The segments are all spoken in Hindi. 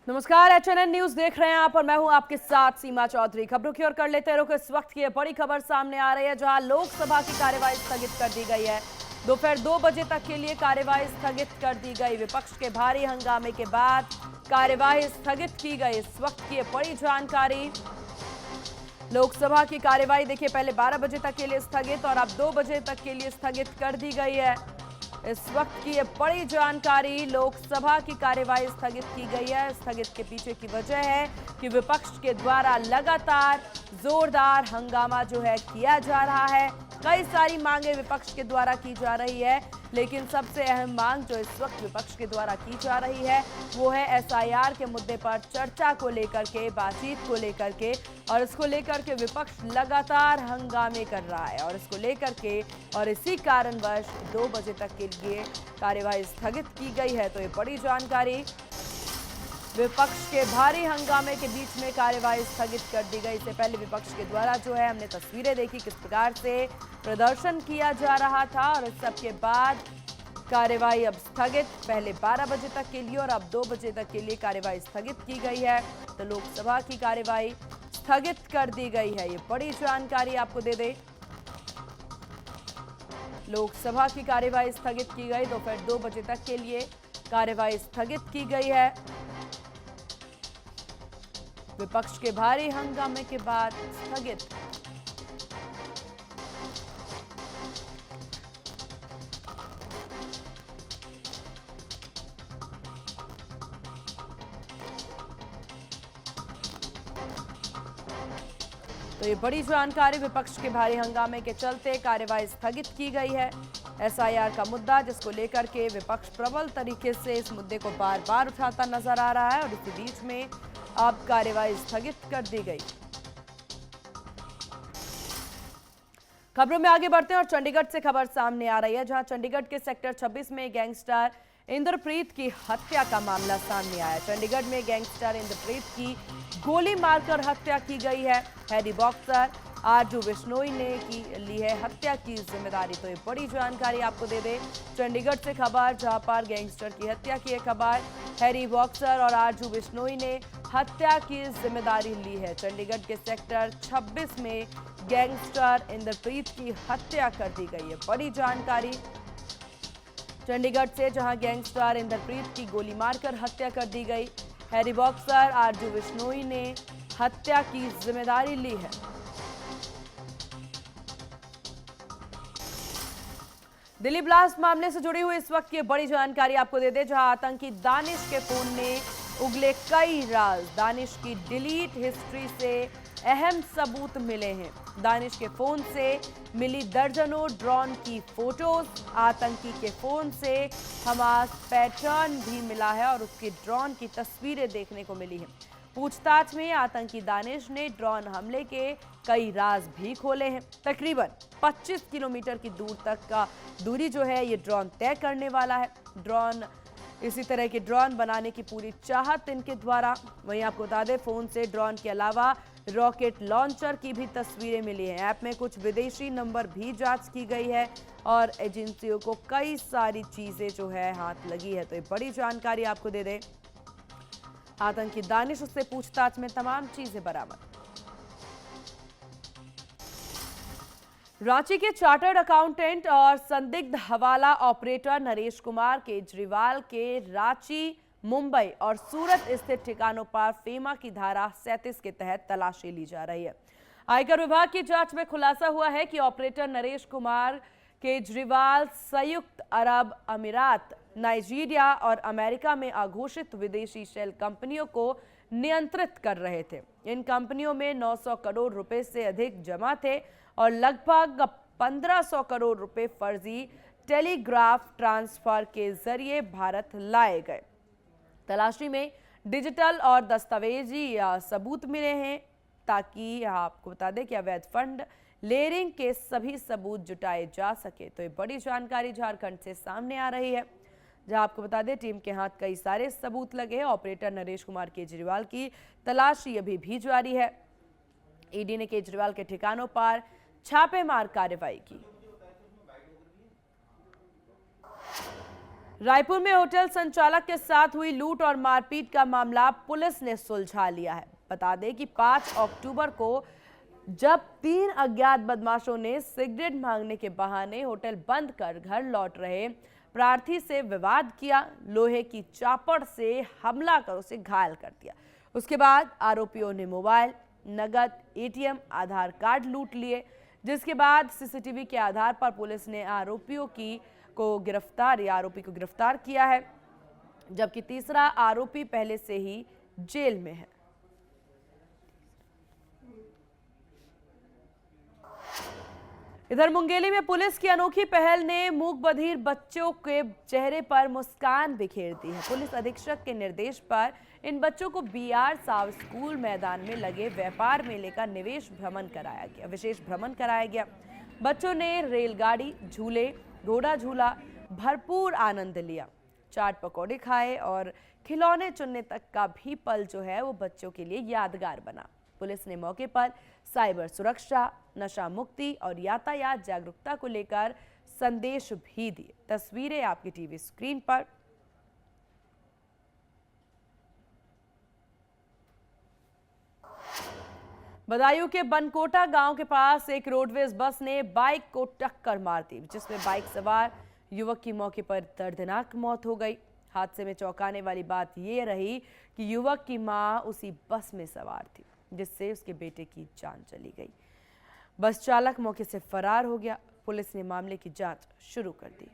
नमस्कार, एचएनएन न्यूज देख रहे हैं आप और मैं हूं आपके साथ सीमा चौधरी। खबरों की ओर कर लेते रुख। इस वक्त की बड़ी खबर सामने आ रही है जहां लोकसभा की कार्यवाही स्थगित कर दी गई है। दोपहर 2 बजे तक के लिए कार्यवाही स्थगित कर दी गई। विपक्ष के भारी हंगामे के बाद कार्यवाही स्थगित की गई। इस वक्त की बड़ी जानकारी। लोकसभा की कार्यवाही देखिए पहले 12 बजे तक के लिए स्थगित और अब 2 बजे तक के लिए स्थगित कर दी गई है। इस वक्त की ये बड़ी जानकारी। लोकसभा की कार्यवाही स्थगित की गई है। स्थगित के पीछे की वजह है कि विपक्ष के द्वारा लगातार जोरदार हंगामा जो है किया जा रहा है। कई सारी मांगे विपक्ष के द्वारा की जा रही है, लेकिन सबसे अहम मांग जो इस वक्त विपक्ष के द्वारा की जा रही है वो है एसआईआर के मुद्दे पर चर्चा को लेकर के, बातचीत को लेकर के। और इसको लेकर के विपक्ष लगातार हंगामे कर रहा है और इसको लेकर के और इसी कारणवश 2 बजे तक के लिए कार्यवाही स्थगित की गई है। तो ये बड़ी जानकारी। विपक्ष के भारी हंगामे के बीच में कार्यवाही स्थगित कर दी गई। इससे पहले विपक्ष के द्वारा जो है हमने तस्वीरें देखी किस प्रकार से प्रदर्शन किया जा रहा था और इस सब के बाद कार्यवाही अब स्थगित। पहले 12 बजे तक के लिए और अब 2 बजे तक के लिए कार्यवाही स्थगित की गई है। तो लोकसभा की कार्यवाही स्थगित कर दी गई है। ये बड़ी जानकारी आपको दे दें। लोकसभा की कार्यवाही स्थगित की गई। दोपहर 2 बजे तक के लिए कार्यवाही स्थगित की गई है। विपक्ष के भारी हंगामे के बाद स्थगित। तो ये बड़ी जानकारी। विपक्ष के भारी हंगामे के चलते कार्यवाही स्थगित की गई है। एसआईआर का मुद्दा जिसको लेकर के विपक्ष प्रबल तरीके से इस मुद्दे को बार बार उठाता नजर आ रहा है और इसी बीच में अब कार्यवाही स्थगित कर दी गई। खबरों में आगे बढ़ते हैं और चंडीगढ़ से खबर सामने आ रही है जहां चंडीगढ़ के सेक्टर 26 में गैंगस्टर इंद्रप्रीत की हत्या का मामला सामने आया। चंडीगढ़ में गैंगस्टर इंद्रप्रीत की गोली मारकर हत्या की गई है। हैरी बॉक्सर आरजू बिश्नोई ने ली है हत्या की जिम्मेदारी। तो ये बड़ी जानकारी आपको दे दें। चंडीगढ़ से खबर जहां पर गैंगस्टर की हत्या की खबर। हैरी बॉक्सर और आरजू बिश्नोई ने हत्या की जिम्मेदारी ली है। चंडीगढ़ के सेक्टर 26 में गैंगस्टर इंद्रप्रीत की हत्या कर दी गई है। बड़ी जानकारी चंडीगढ़ से जहां गैंगस्टर इंद्रप्रीत की गोली मारकर हत्या कर दी गई। हैरी बॉक्सर आरजू बिश्नोई ने हत्या की जिम्मेदारी ली है। दिल्ली ब्लास्ट मामले से जुड़ी हुई इस वक्त की बड़ी जानकारी आपको दे दें जहां आतंकी दानिश के फोन में उगले कई राज। दानिश की डिलीट हिस्ट्री से अहम सबूत मिले हैं। दानिश के फोन से मिली दर्जनों ड्रोन की फोटोज। आतंकी के फोन से हमास पैटर्न भी मिला है और उसकी ड्रोन की तस्वीरें देखने को मिली हैं। पूछताछ में आतंकी दानिश ने ड्रोन हमले के कई राज भी खोले हैं। तकरीबन 25 किलोमीटर की दूर तक का दूरी जो है ये ड्रोन तय करने वाला है। ड्रोन इसी तरह के ड्रोन बनाने की पूरी चाहत इनके द्वारा। वहीं आपको बता दें फोन से ड्रोन के अलावा रॉकेट लॉन्चर की भी तस्वीरें मिली हैं। ऐप में कुछ विदेशी नंबर भी जांच की गई है और एजेंसियों को कई सारी चीजें जो है हाथ लगी है। तो ये बड़ी जानकारी आपको दे दें। आतंकी दानिश से पूछताछ में तमाम चीजें बरामद। रांची के चार्टर्ड अकाउंटेंट और संदिग्ध हवाला ऑपरेटर नरेश कुमार केजरीवाल के रांची, मुंबई और सूरत स्थित ठिकानों पर फेमा की धारा 37 के तहत तलाशी ली जा रही है। आयकर विभाग की जांच में खुलासा हुआ है कि ऑपरेटर नरेश कुमार केजरीवाल संयुक्त अरब अमीरात, नाइजीरिया और अमेरिका में अघोषित विदेशी शेल कंपनियों को नियंत्रित कर रहे थे। इन कंपनियों में 900 करोड़ रुपए से अधिक जमा थे और लगभग 1500 करोड़ रुपए फर्जी टेलीग्राफ ट्रांसफर के जरिए भारत लाए गए। तलाशी में डिजिटल और दस्तावेजी सबूत मिले हैं ताकि आपको बता दें कि अवैध फंड लेयरिंग के सभी सबूत जुटाए जा सके। तो ये बड़ी जानकारी झारखंड से सामने आ रही है जहां आपको बता दें टीम के हाथ कई सारे सबूत लगे हैं। ऑपरेटर नरेश कुमार केजरीवाल की तलाशी अभी भी जारी है। ईडी ने केजरीवाल के ठिकानों पर छापेमार कार्रवाई की। रायपुर में होटल संचालक के साथ हुई लूट और मारपीट का मामला पुलिस ने सुलझा लिया है। बता दें कि 5 अक्टूबर को जब 3 अज्ञात बदमाशों ने सिगरेट मांगने के बहाने होटल बंद कर घर लौट रहे प्रार्थी से विवाद किया, लोहे की चापड़ से हमला कर उसे घायल कर दिया। उसके बाद आरोपियों ने मोबाइल, नगद, एटीएम, आधार कार्ड लूट लिए, जिसके बाद सीसीटीवी के आधार पर पुलिस ने आरोपी को गिरफ्तार किया है, जबकि तीसरा आरोपी पहले से ही जेल में है। इधर मुंगेली में पुलिस की अनोखी पहल ने मूक बधिर बच्चों के चेहरे पर मुस्कान बिखेर दी है। पुलिस अधीक्षक के निर्देश पर इन बच्चों को बीआर साव स्कूल मैदान में लगे व्यापार मेले का विशेष भ्रमण कराया गया। बच्चों ने रेलगाड़ी, झूले, घोड़ा झूला भरपूर आनंद लिया। चाट पकौड़े खाए और खिलौने चुनने तक का भी पल जो है वो बच्चों के लिए यादगार बना। पुलिस ने मौके पर साइबर सुरक्षा, नशा मुक्ति और यातायात जागरूकता को लेकर संदेश भी दिए। तस्वीरें आपकी टीवी स्क्रीन पर। बदायूं के बनकोटा गांव के पास एक रोडवेज बस ने बाइक को टक्कर मार दी, जिसमें बाइक सवार युवक की मौके पर दर्दनाक मौत हो गई। हादसे में चौंकाने वाली बात यह रही कि युवक की मां उसी बस में सवार थी, जिससे उसके बेटे की जान चली गई। बस चालक मौके से फरार हो गया। पुलिस ने मामले की जांच शुरू कर दी।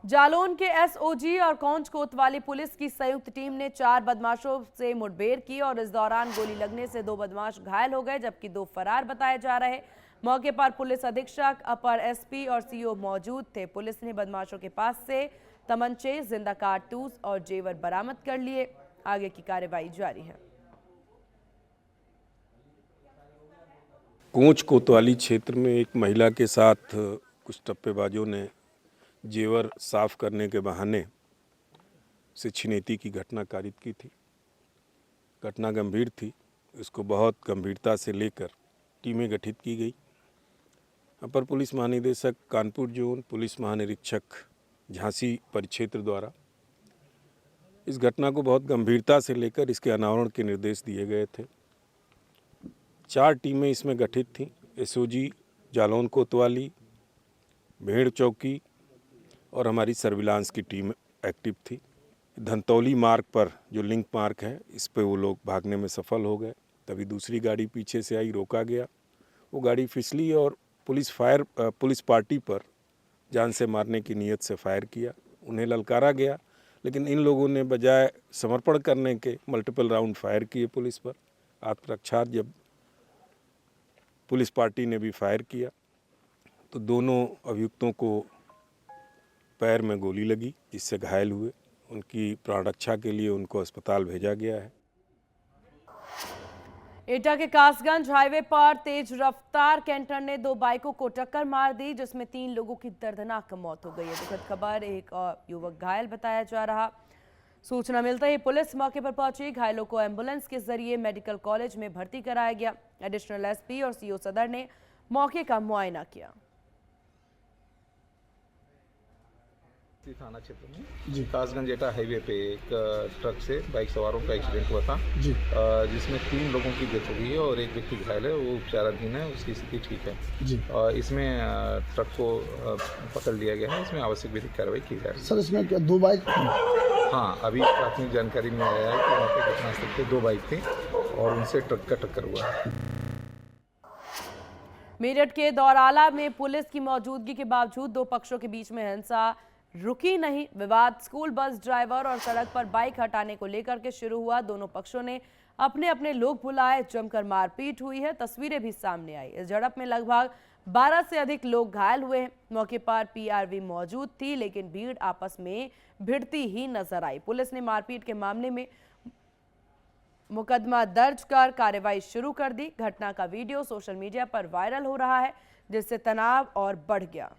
जालौन के एसओजी और कौंच कोतवाली पुलिस की संयुक्त टीम ने 4 बदमाशों से मुठभेड़ की और इस दौरान गोली लगने से 2 बदमाश घायल हो गए, जबकि 2 फरार बताए जा रहे। मौके पर पुलिस अधीक्षक, अपर एसपी और सीओ मौजूद थे। पुलिस ने बदमाशों के पास से तमंचे, जिंदा कारतूस और जेवर बरामद कर लिए। आगे की कार्रवाई जारी है। कौंच कोतवाली क्षेत्र में एक महिला के साथ कुछ टप्पेबाजों ने जेवर साफ करने के बहाने से छिनैती की घटना कारित की थी। घटना गंभीर थी, इसको बहुत गंभीरता से लेकर टीमें गठित की गई। अपर पुलिस महानिदेशक कानपुर जोन, पुलिस महानिरीक्षक झांसी परिक्षेत्र द्वारा इस घटना को बहुत गंभीरता से लेकर इसके अनावरण के निर्देश दिए गए थे। 4 टीमें इसमें गठित थीं। एसओजी जालौन कोतवाली, भेड़ चौकी और हमारी सर्विलांस की टीम एक्टिव थी। धनतौली मार्ग पर जो लिंक मार्ग है, इस पे वो लोग भागने में सफल हो गए। तभी दूसरी गाड़ी पीछे से आई, रोका गया। वो गाड़ी फिसली और पुलिस पार्टी पर जान से मारने की नीयत से फायर किया। उन्हें ललकारा गया, लेकिन इन लोगों ने बजाय समर्पण करने के मल्टीपल राउंड फायर किए पुलिस पर। आत्मरक्षा जब पुलिस पार्टी ने भी फायर किया तो दोनों अभियुक्तों को पैर में गोली लगी, जिससे घायल हुए। उनकी प्राण रक्षा के लिए उनको अस्पताल भेजा गया है। एटा के कासगंज हाईवे पर तेज रफ्तार कैंटर ने 2 बाइकों को टक्कर मार दी, जिसमें 3 लोगों की दर्दनाक मौत हो गई है। दुखद खबर, एक युवक घायल बताया जा रहा। सूचना मिलते ही पुलिस मौके पर पहुंची। घायलों को एम्बुलेंस के जरिए मेडिकल कॉलेज में भर्ती कराया गया। एडिशनल एसपी और सीओ सदर ने मौके का मुआयना किया। थाना क्षेत्र में कासगंज एटा हाईवे पे एक ट्रक से बाइक सवारों का एक्सीडेंट हुआ था, जिसमें 3 लोगों की डेथ हो गई है और एक व्यक्ति घायल है, वो उपचाराधीन है, उसकी स्थिति ठीक है। इसमें ट्रक को पकड़ लिया गया है। इसमें आवश्यक विधिक कार्रवाई की जा रही है। सर, इसमें क्या 2 बाइक? हाँ, अभी प्राथमिक जानकारी में आया है कि वहाँ पे घटनास्थल पे 2 बाइक थी और उनसे ट्रक का टक्कर हुआ है। मेरठ के दौराला में पुलिस की मौजूदगी के बावजूद 2 पक्षों के बीच में हिंसा रुकी नहीं। विवाद स्कूल बस ड्राइवर और सड़क पर बाइक हटाने को लेकर के शुरू हुआ। दोनों पक्षों ने अपने अपने लोग बुलाए, जमकर मारपीट हुई है। तस्वीरें भी सामने आई। इस झड़प में लगभग 12 से अधिक लोग घायल हुए हैं। मौके पर पीआरवी मौजूद थी, लेकिन भीड़ आपस में भिड़ती ही नजर आई। पुलिस ने मारपीट के मामले में मुकदमा दर्ज कर कार्रवाई शुरू कर दी। घटना का वीडियो सोशल मीडिया पर वायरल हो रहा है, जिससे तनाव और बढ़ गया।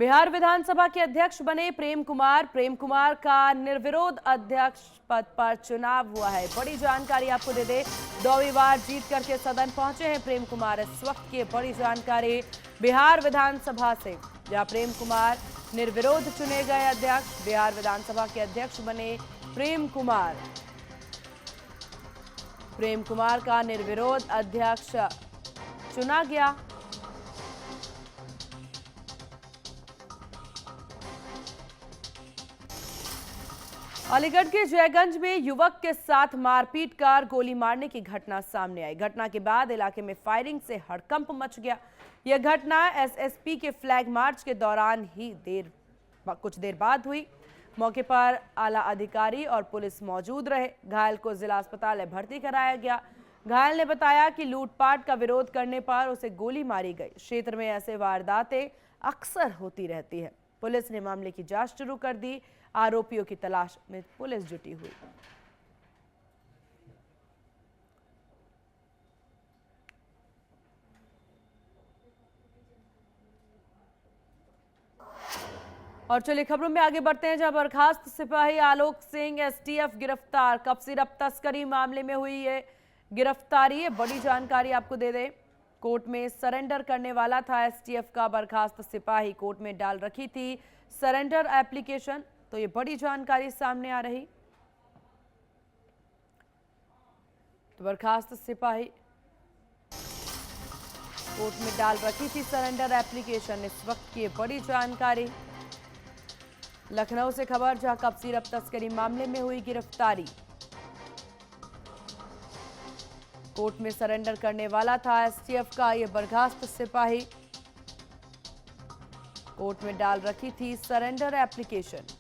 बिहार विधानसभा के अध्यक्ष बने प्रेम कुमार का निर्विरोध अध्यक्ष पद पर चुनाव हुआ है। बड़ी जानकारी आपको दे दे, 2वीं बार जीत करके सदन पहुंचे हैं प्रेम कुमार। इस वक्त की बड़ी जानकारी बिहार विधानसभा से, जहां प्रेम कुमार निर्विरोध चुने गए अध्यक्ष। बिहार विधानसभा के अध्यक्ष बने प्रेम कुमार का निर्विरोध अध्यक्ष चुना गया। अलीगढ़ के जयगंज में युवक के साथ मारपीट कर गोली मारने की घटना सामने आई। घटना के बाद इलाके में फायरिंग से हड़कंप मच गया। यह घटना एसएसपी के फ्लैग मार्च के दौरान ही कुछ देर बाद हुई। मौके पर आला अधिकारी और पुलिस मौजूद रहे। घायल को जिला अस्पताल में भर्ती कराया गया। घायल ने बताया कि लूटपाट का विरोध करने पर उसे गोली मारी गई। क्षेत्र में ऐसे वारदातें अक्सर होती रहती है। पुलिस ने मामले की जांच शुरू कर दी। आरोपियों की तलाश में पुलिस जुटी हुई। और चलिए खबरों में आगे बढ़ते हैं, जहां बर्खास्त सिपाही आलोक सिंह एसटीएफ गिरफ्तार। कप सिरप तस्करी मामले में हुई ये गिरफ्तारी। बड़ी जानकारी आपको दे दें, कोर्ट में सरेंडर करने वाला था एसटीएफ का बर्खास्त सिपाही। कोर्ट में डाल रखी थी सरेंडर एप्लीकेशन। तो ये बड़ी जानकारी सामने आ रही। तो बर्खास्त सिपाही कोर्ट में डाल रखी थी सरेंडर एप्लीकेशन। इस वक्त की बड़ी जानकारी लखनऊ से खबर, जहां कप सिरप तस्करी मामले में हुई गिरफ्तारी। कोर्ट में सरेंडर करने वाला था एसटीएफ का यह बर्खास्त सिपाही। कोर्ट में डाल रखी थी सरेंडर एप्लीकेशन।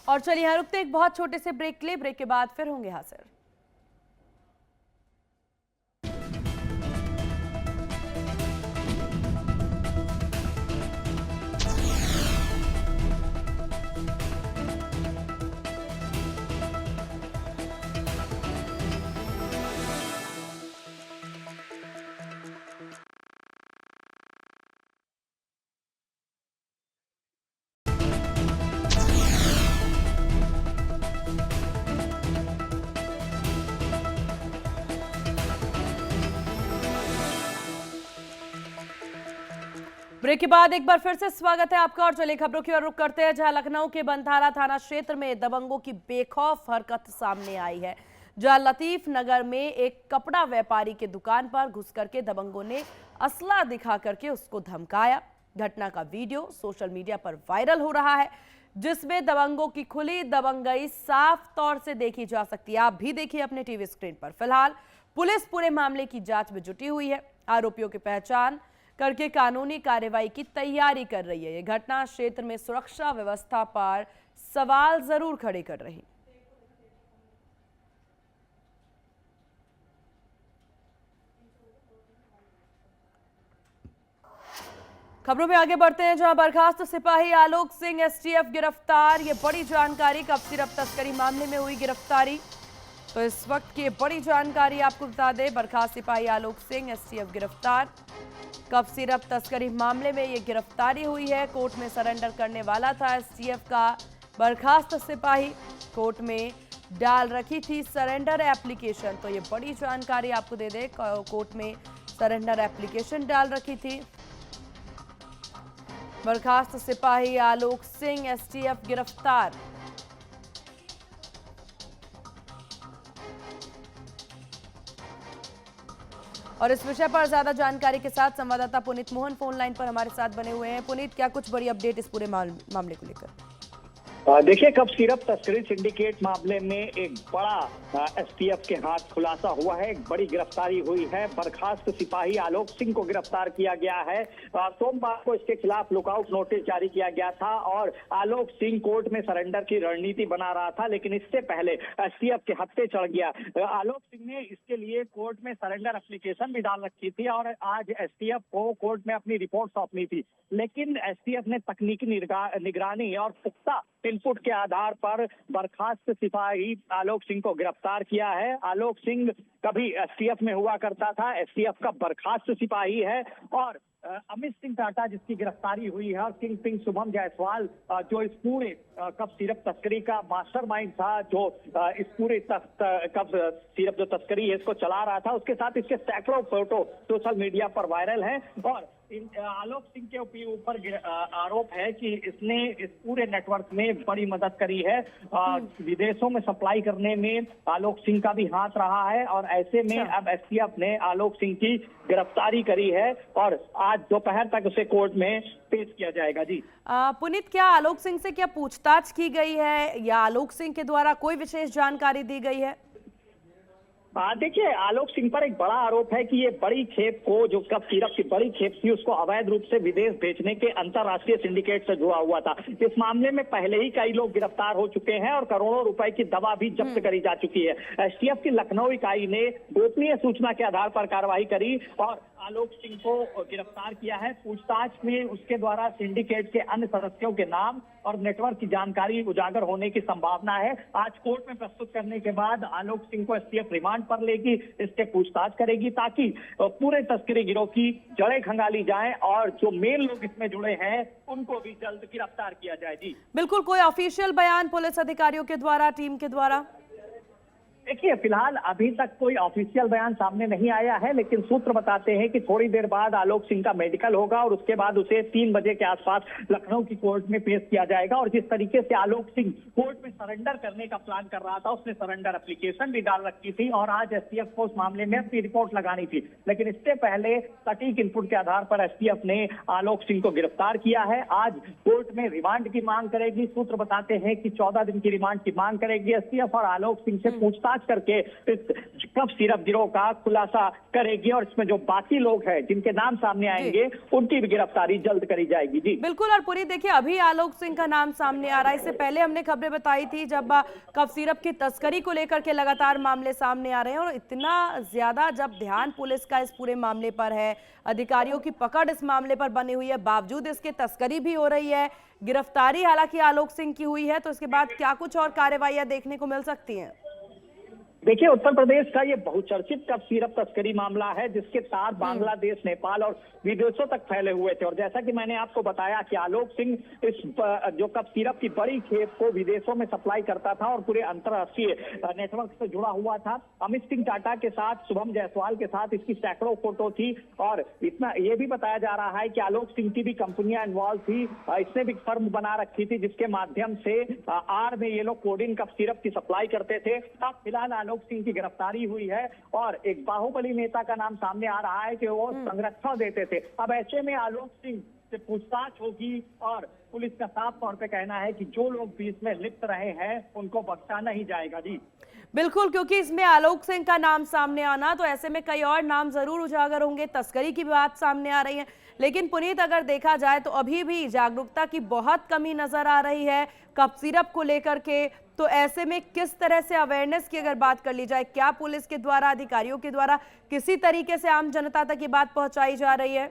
और चलिए यहाँ रुकते एक बहुत छोटे से ब्रेक ले। ब्रेक के बाद फिर होंगे हाजिर। ब्रेक के बाद एक बार फिर से स्वागत है आपका। और चलिए खबरों की ओर रुख करते हैं, जहां लखनऊ के बनथारा थाना क्षेत्र में दबंगों की बेखौफ हरकत सामने आई है। जहां लतीफ नगर में एक कपड़ा व्यापारी के दुकान पर घुस करके दबंगों ने असला दिखा करके उसको धमकाया। घटना का वीडियो सोशल मीडिया पर वायरल हो रहा है, जिसमें दबंगों की खुली दबंगई साफ तौर से देखी जा सकती है। आप भी देखिए अपने टीवी स्क्रीन पर। फिलहाल पुलिस पूरे मामले की जांच में जुटी हुई है। आरोपियों की पहचान करके कानूनी कार्रवाई की तैयारी कर रही है। यह घटना क्षेत्र में सुरक्षा व्यवस्था पर सवाल जरूर खड़े कर रही। खबरों में आगे बढ़ते हैं, जहां बर्खास्त सिपाही आलोक सिंह एसटीएफ गिरफ्तार। ये बड़ी जानकारी, कप सिरप तस्करी मामले में हुई गिरफ्तारी। तो इस वक्त की बड़ी जानकारी आपको बता दें, बर्खास्त सिपाही आलोक सिंह एसटीएफ गिरफ्तार। कप सिरप तस्करी मामले में ये गिरफ्तारी हुई है। कोर्ट में सरेंडर करने वाला था एसटीएफ का बर्खास्त सिपाही। कोर्ट में डाल रखी थी सरेंडर एप्लीकेशन। तो ये बड़ी जानकारी आपको दे दें, कोर्ट में सरेंडर एप्लीकेशन डाल रखी थी। बर्खास्त सिपाही आलोक सिंह एसटीएफ गिरफ्तार। और इस विषय पर ज्यादा जानकारी के साथ संवाददाता पुनीत मोहन फोन लाइन पर हमारे साथ बने हुए हैं। पुनीत, क्या कुछ बड़ी अपडेट इस पूरे मामले को लेकर? देखिए, कप सिरप तस्करी सिंडिकेट मामले में एक बड़ा एसटीएफ के हाथ खुलासा हुआ है। एक बड़ी गिरफ्तारी हुई है। बर्खास्त सिपाही आलोक सिंह को गिरफ्तार किया गया है। सोमवार को इसके खिलाफ लुकआउट नोटिस जारी किया गया था और आलोक सिंह कोर्ट में सरेंडर की रणनीति बना रहा था, लेकिन इससे पहले एसटीएफ के हत्थे चढ़ गया। आलोक सिंह ने इसके लिए कोर्ट में सरेंडर एप्लीकेशन भी डाल रखी थी और आज एसटीएफ को कोर्ट में अपनी रिपोर्ट सौंपनी थी, लेकिन एसटीएफ ने तकनीकी निगरानी और पुख्ता इनपुट के आधार पर बर्खास्त सिपाही आलोक सिंह को गिरफ्तार किया है। आलोक सिंह कभी एसटीएफ में हुआ करता था, एसटीएफ का बर्खास्त सिपाही है। और अमित सिंह टाटा जिसकी गिरफ्तारी हुई है, और किंग पिंग शुभम जायसवाल जो इस पूरे कप सिरप तस्करी का मास्टरमाइंड था, जो इस पूरे कप सिरप जो तस्करी है इसको चला रहा था, उसके साथ इसके सैकड़ों फोटो सोशल मीडिया पर वायरल हैं। और आलोक सिंह के ऊपर आरोप है कि इसने इस पूरे नेटवर्क में बड़ी मदद करी है। विदेशों में सप्लाई करने में आलोक सिंह का भी हाथ रहा है, और ऐसे में अब एसटीएफ ने आलोक सिंह की गिरफ्तारी करी है और आज दोपहर तक उसे कोर्ट में पेश किया जाएगा। जी पुनीत, क्या आलोक सिंह से क्या पूछताछ की गई है या आलोक सिंह के द्वारा कोई विशेष जानकारी दी गई है? देखिए, आलोक सिंह पर एक बड़ा आरोप है कि ये बड़ी खेप को, जो कप सिरप की बड़ी खेप थी, उसको अवैध रूप से विदेश भेजने के अंतर्राष्ट्रीय सिंडिकेट से जुड़ा हुआ था। इस मामले में पहले ही कई लोग गिरफ्तार हो चुके हैं और करोड़ों रुपए की दवा भी जब्त करी जा चुकी है। एसटीएफ की लखनऊ इकाई ने गोपनीय सूचना के आधार पर कार्रवाई करी और आलोक सिंह को गिरफ्तार किया है। पूछताछ में उसके द्वारा सिंडिकेट के अन्य सदस्यों के नाम और नेटवर्क की जानकारी उजागर होने की संभावना है। आज कोर्ट में प्रस्तुत करने के बाद आलोक सिंह को एसटीएफ रिमांड पर लेगी, इससे पूछताछ करेगी ताकि पूरे तस्करी गिरोह की जड़ें खंगाली जाएं और जो मेन लोग इसमें जुड़े हैं उनको भी जल्द गिरफ्तार किया जाए। जी बिल्कुल, कोई ऑफिशियल बयान पुलिस अधिकारियों के द्वारा, टीम के द्वारा? देखिए, फिलहाल अभी तक कोई ऑफिशियल बयान सामने नहीं आया है, लेकिन सूत्र बताते हैं कि थोड़ी देर बाद आलोक सिंह का मेडिकल होगा और उसके बाद उसे 3 बजे के आसपास लखनऊ की कोर्ट में पेश किया जाएगा। और जिस तरीके से आलोक सिंह कोर्ट में सरेंडर करने का प्लान कर रहा था, उसने सरेंडर एप्लीकेशन भी डाल रखी थी और आज एसटीएफ को उस मामले में अपनी रिपोर्ट लगानी थी। लेकिन इससे पहले सटीक इनपुट के आधार पर एसटीएफ ने आलोक सिंह को गिरफ्तार किया है। आज कोर्ट में रिमांड की मांग करेगी। सूत्र बताते हैं कि 14 दिन की रिमांड की मांग करेगी एसटीएफ और आलोक सिंह से पूछताछ करके इस कप सिरप गिरोह का खुलासा करेगी और इसमें जो बाकी लोग हैं जिनके नाम सामने आएंगे उनकी भी गिरफ्तारी जल्द करी जाएगी। जी बिल्कुल। और पूरी देखिए, अभी आलोक सिंह का नाम सामने आ रहा है। इससे पहले हमने खबरें बताई थी जब कप सिरप की तस्करी को लेकर के लगातार मामले सामने आ रहे हैं और इतना ज्यादा जब ध्यान पुलिस का इस पूरे मामले पर है, अधिकारियों की पकड़ इस मामले पर बनी हुई है, बावजूद इसके तस्करी भी हो रही है, गिरफ्तारी हालांकि आलोक सिंह की हुई है, तो इसके बाद क्या कुछ और कार्रवाइयां देखने को मिल सकती हैं? देखिए, उत्तर प्रदेश का ये बहुचर्चित कप सिरप तस्करी मामला है जिसके तार बांग्लादेश, नेपाल और विदेशों तक फैले हुए थे। और जैसा कि मैंने आपको बताया कि आलोक सिंह इस जो कप सिरप की बड़ी खेप को विदेशों में सप्लाई करता था और पूरे अंतर्राष्ट्रीय नेटवर्क से जुड़ा हुआ था। अमित सिंह टाटा के साथ, शुभम जायसवाल के साथ इसकी सैकड़ों फोटो थी और इतना ये भी बताया जा रहा है कि आलोक सिंह की भी कंपनियां इन्वॉल्व थी। इसने भी फर्म बना रखी थी जिसके माध्यम से आर में ये लोग कोडिन कप सिरप की सप्लाई करते थे। अब फिलहाल आलोक सिंह की गिरफ्तारी हुई है और एक बाहुबली नेता का नाम सामने आ रहा है कि वो संरक्षण देते थे। अब ऐसे में आलोक सिंह से पूछताछ होगी और पुलिस का साफ तौर पे कहना है कि जो लोग भी इसमें लिप्त रहे हैं उनको बख्शा नहीं जाएगा। जी बिल्कुल, क्योंकि इसमें आलोक सिंह का नाम सामने आना, तो ऐसे में कई और नाम जरूर उजागर होंगे। तस्करी की बात सामने आ रही है, लेकिन पुनीत अगर देखा जाए तो अभी भी जागरूकता की बहुत कमी नजर आ रही है कप सिरप को लेकर के। तो ऐसे में किस तरह से अवेयरनेस की अगर बात कर ली जाए, क्या पुलिस के द्वारा, अधिकारियों के द्वारा किसी तरीके से आम जनता तक ये बात पहुंचाई जा रही है?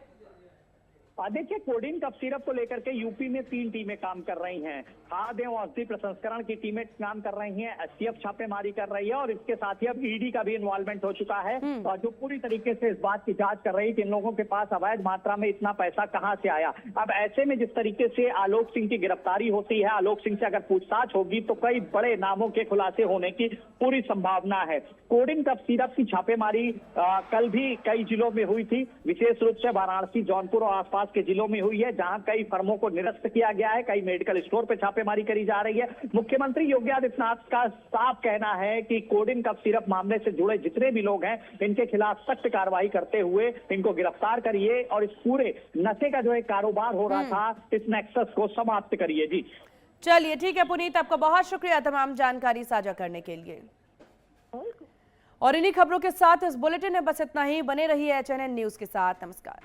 देखिए, कोडिन कप सिरप को लेकर के यूपी में 3 टीमें काम कर रही हैं। खाद्य एवं औषधि प्रसंस्करण की टीमें काम कर रही हैं, एसटीएफ छापेमारी कर रही है और इसके साथ ही अब ईडी का भी इन्वॉल्वमेंट हो चुका है और जो पूरी तरीके से इस बात की जांच कर रही है कि इन लोगों के पास अवैध मात्रा में इतना पैसा कहां से आया। अब ऐसे में जिस तरीके से आलोक सिंह की गिरफ्तारी होती है, आलोक सिंह से अगर पूछताछ होगी तो कई बड़े नामों के खुलासे होने की पूरी संभावना है। कोडिन कप सिरप की छापेमारी कल भी कई जिलों में हुई थी, विशेष रूप से वाराणसी, जौनपुर और आसपास के जिलों में हुई है, जहां कई फर्मों को निरस्त किया गया है, कई मेडिकल स्टोर पे छापेमारी करी जा रही है। मुख्यमंत्री योगी आदित्यनाथ का साफ कहना है कि कोडिन कप सिरप मामले से जुड़े जितने भी लोग हैं इनके खिलाफ सख्त कार्रवाई करते हुए इनको गिरफ्तार करिए और इस पूरे नशे का जो एक कारोबार हो रहा था, इस नेक्सस को समाप्त करिए। जी चलिए, ठीक है पुनीत, आपका बहुत शुक्रिया तमाम जानकारी साझा करने के लिए। और इन्हीं खबरों के साथ इस बुलेटिन में बस इतना ही। बने रहिए HNN न्यूज के साथ। नमस्कार।